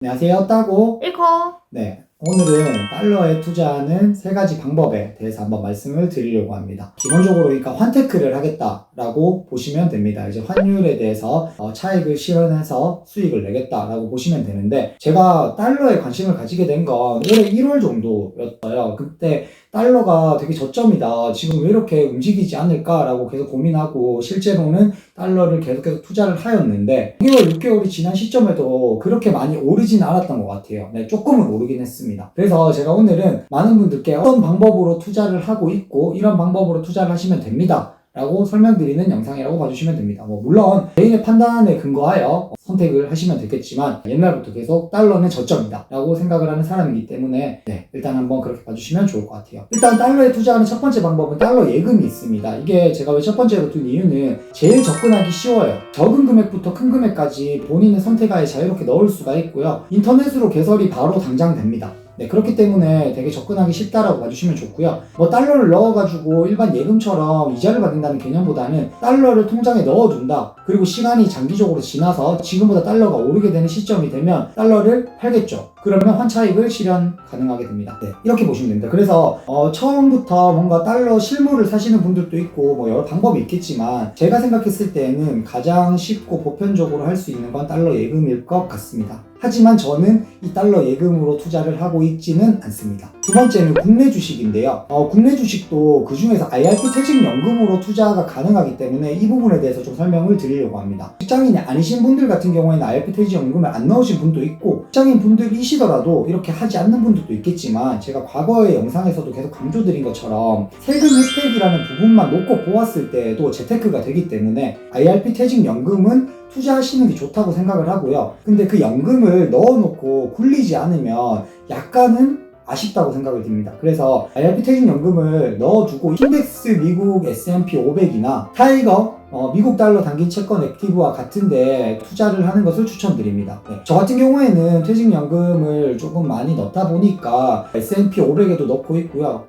안녕하세요. 따고. 1코. 네. 오늘은 달러에 투자하는 세 가지 방법에 대해서 한번 말씀을 드리려고 합니다. 기본적으로 그러니까 환테크를 하겠다라고 보시면 됩니다. 이제 환율에 대해서 차익을 실현해서 수익을 내겠다라고 보시면 되는데, 제가 달러에 관심을 가지게 된 건 올해 1월 정도였어요. 그때 달러가 되게 저점이다, 지금 왜 이렇게 움직이지 않을까라고 계속 고민하고, 실제로는 달러를 계속해서 투자를 하였는데 5개월, 6개월이 지난 시점에도 그렇게 많이 오르진 않았던 것 같아요. 네, 조금은 오르긴 했습니다. 그래서 제가 오늘은 많은 분들께 어떤 방법으로 투자를 하고 있고 이런 방법으로 투자를 하시면 됩니다 라고 설명드리는 영상이라고 봐주시면 됩니다. 물론 개인의 판단에 근거하여 선택을 하시면 되겠지만, 옛날부터 계속 달러는 저점이다 라고 생각을 하는 사람이기 때문에 일단 한번 그렇게 봐주시면 좋을 것 같아요. 일단 달러에 투자하는 첫 번째 방법은 달러 예금이 있습니다. 이게 제가 왜 첫 번째로 둔 이유는 제일 접근하기 쉬워요. 적은 금액부터 큰 금액까지 본인의 선택하에 자유롭게 넣을 수가 있고요. 인터넷으로 개설이 바로 당장 됩니다. 그렇기 때문에 되게 접근하기 쉽다라고 봐주시면 좋고요. 달러를 넣어가지고 일반 예금처럼 이자를 받는다는 개념보다는 달러를 통장에 넣어둔다, 그리고 시간이 장기적으로 지나서 지금보다 달러가 오르게 되는 시점이 되면 달러를 팔겠죠. 그러면 환차익을 실현 가능하게 됩니다. 이렇게 보시면 됩니다. 그래서 처음부터 뭔가 달러 실물을 사시는 분들도 있고 여러 방법이 있겠지만, 제가 생각했을 때는 가장 쉽고 보편적으로 할 수 있는 건 달러 예금일 것 같습니다. 하지만 저는 이 달러 예금으로 투자를 하고 있지는 않습니다. 두 번째는 국내 주식인데요. 국내 주식도 그 중에서 IRP 퇴직연금으로 투자가 가능하기 때문에 이 부분에 대해서 좀 설명을 드리려고 합니다. 직장인이 아니신 분들 같은 경우에는 IRP 퇴직연금을 안 넣으신 분도 있고, 직장인 분들이시더라도 이렇게 하지 않는 분들도 있겠지만, 제가 과거의 영상에서도 계속 강조드린 것처럼 세금 혜택이라는 부분만 놓고 보았을 때에도 재테크가 되기 때문에 IRP 퇴직연금은 투자하시는 게 좋다고 생각을 하고요. 근데 그 연금을 넣어놓고 굴리지 않으면 약간은 아쉽다고 생각을 듭니다. 그래서 IRP 퇴직연금을 넣어두고 인덱스 미국 S&P 500이나 타이거 미국 달러 단기 채권 액티브와 같은데 투자를 하는 것을 추천드립니다. 저 같은 경우에는 퇴직연금을 조금 많이 넣다 보니까 S&P 500에도 넣고 있고요.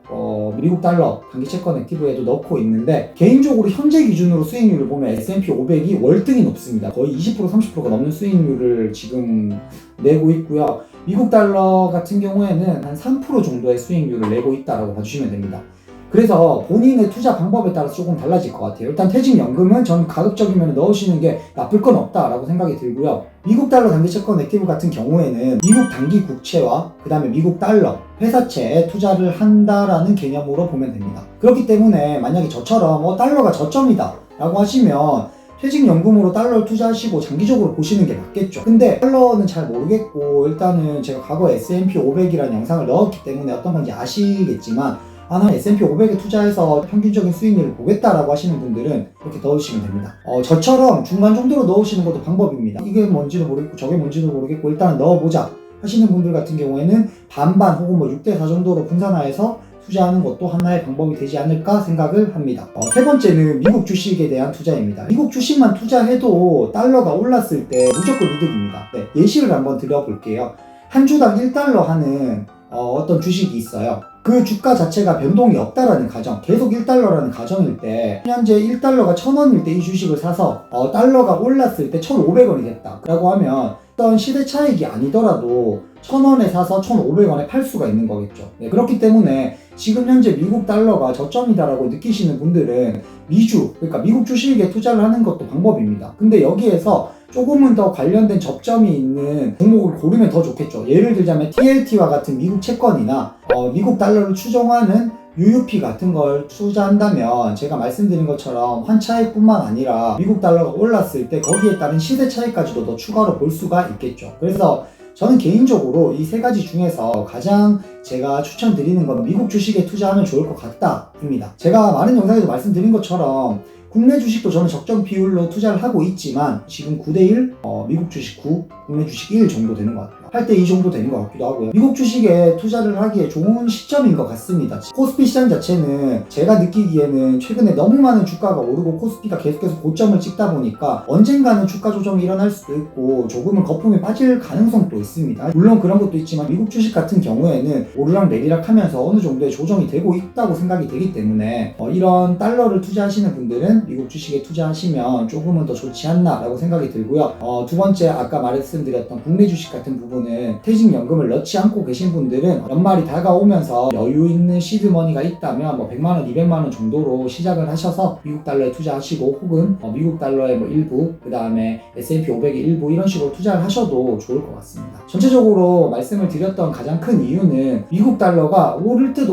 미국 달러 단기 채권 액티브에도 넣고 있는데, 개인적으로 현재 기준으로 수익률을 보면 S&P 500이 월등히 높습니다. 거의 20% 30%가 넘는 수익률을 지금 내고 있고요. 미국 달러 같은 경우에는 한 3% 정도의 수익률을 내고 있다고 봐주시면 됩니다. 그래서 본인의 투자 방법에 따라서 조금 달라질 것 같아요. 일단 퇴직연금은 전 가급적이면 넣으시는 게 나쁠 건 없다라고 생각이 들고요. 미국 달러 단기 채권 액티브 같은 경우에는 미국 단기 국채와 그 다음에 미국 달러 회사채에 투자를 한다라는 개념으로 보면 됩니다. 그렇기 때문에 만약에 저처럼 달러가 저점이다 라고 하시면 퇴직연금으로 달러를 투자하시고 장기적으로 보시는 게 맞겠죠. 근데 달러는 잘 모르겠고, 일단은 제가 과거에 S&P 500이라는 영상을 넣었기 때문에 어떤 건지 아시겠지만, 난 S&P 500에 투자해서 평균적인 수익률을 보겠다라고 하시는 분들은 이렇게 넣으시면 됩니다. 저처럼 중간 정도로 넣으시는 것도 방법입니다. 이게 뭔지도 모르겠고 저게 뭔지도 모르겠고 일단 넣어보자 하시는 분들 같은 경우에는 반반 혹은 6대4 정도로 분산화해서 투자하는 것도 하나의 방법이 되지 않을까 생각을 합니다. 세 번째는 미국 주식에 대한 투자입니다. 미국 주식만 투자해도 달러가 올랐을 때 무조건 이득입니다. 예시를 한번 드려볼게요. 한 주당 1달러 하는 어떤 주식이 있어요. 그 주가 자체가 변동이 없다라는 가정, 계속 1달러라는 가정일 때, 현재 1달러가 1,000원일 때 이 주식을 사서 달러가 올랐을 때 1,500원이 됐다 라고 하면, 어떤 시대 차익이 아니더라도 1,000원에 사서 1,500원에 팔 수가 있는 거겠죠. 그렇기 때문에 지금 현재 미국 달러가 저점이다라고 느끼시는 분들은 미주, 그러니까 미국 주식에 투자를 하는 것도 방법입니다. 근데 여기에서 조금은 더 관련된 접점이 있는 종목을 고르면 더 좋겠죠. 예를 들자면 TLT와 같은 미국 채권이나 미국 달러를 추종하는 UUP 같은 걸 투자한다면, 제가 말씀드린 것처럼 환차익뿐만 아니라 미국 달러가 올랐을 때 거기에 따른 시세 차익까지도 더 추가로 볼 수가 있겠죠. 그래서 저는 개인적으로 이 세 가지 중에서 가장 제가 추천드리는 건 미국 주식에 투자하면 좋을 것 같다입니다. 제가 많은 영상에서 말씀드린 것처럼 국내 주식도 저는 적정 비율로 투자를 하고 있지만, 지금 9대1, 미국 주식 9, 국내 주식 1 정도 되는 것 같아요. 8대2 정도 되는 것 같기도 하고요. 미국 주식에 투자를 하기에 좋은 시점인 것 같습니다. 코스피 시장 자체는 제가 느끼기에는 최근에 너무 많은 주가가 오르고 코스피가 계속해서 고점을 찍다 보니까 언젠가는 주가 조정이 일어날 수도 있고 조금은 거품이 빠질 가능성도 있습니다. 물론 그런 것도 있지만 미국 주식 같은 경우에는 오르락 내리락 하면서 어느 정도의 조정이 되고 있다고 생각이 되기 때문에 이런 달러를 투자하시는 분들은 미국 주식에 투자하시면 조금은 더 좋지 않나 라고 생각이 들고요. 두 번째, 아까 말씀드렸던 국내 주식 같은 부분 부분은 퇴직연금을 넣지 않고 계신 분들은 연말이 다가오면서 여유 있는 시드머니가 있다면 뭐 100만원, 200만원 정도로 시작을 하셔서 미국 달러에 투자하시고 혹은 미국 달러의 뭐 일부, 그 다음에 S&P 500의 일부 이런 식으로 투자를 하셔도 좋을 것 같습니다. 전체적으로 말씀을 드렸던 가장 큰 이유는 미국 달러가 오를 듯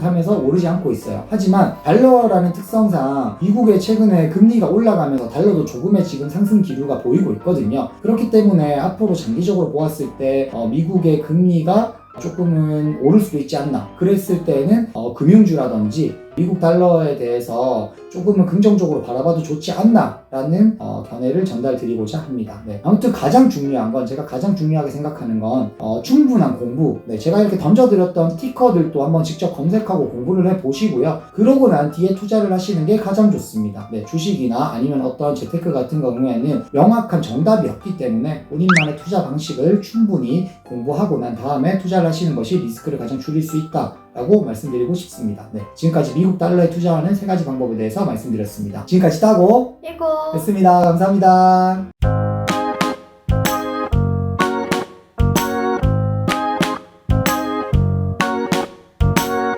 하면서 오르지 않고 있어요. 하지만 달러라는 특성상 미국의 최근에 금리가 올라가면서 달러도 조금의 지금 상승 기류가 보이고 있거든요. 그렇기 때문에 앞으로 장기적으로 보았을 때 미국의 금리가 조금은 오를 수도 있지 않나. 그랬을 때는 금융주라든지 미국 달러에 대해서 조금은 긍정적으로 바라봐도 좋지 않나 라는 견해를 전달드리고자 합니다. 네. 아무튼 가장 중요한 건, 제가 가장 중요하게 생각하는 건 충분한 공부. 네. 제가 이렇게 던져드렸던 티커들도 한번 직접 검색하고 공부를 해보시고요. 그러고 난 뒤에 투자를 하시는 게 가장 좋습니다. 네. 주식이나 아니면 어떤 재테크 같은 경우에는 명확한 정답이 없기 때문에 본인만의 투자 방식을 충분히 공부하고 난 다음에 투자를 하시는 것이 리스크를 가장 줄일 수 있다 라고 말씀드리고 싶습니다. 네, 지금까지 미국 달러에 투자하는 3가지 방법에 대해서 말씀드렸습니다. 지금까지 따고 이고 했습니다. 감사합니다.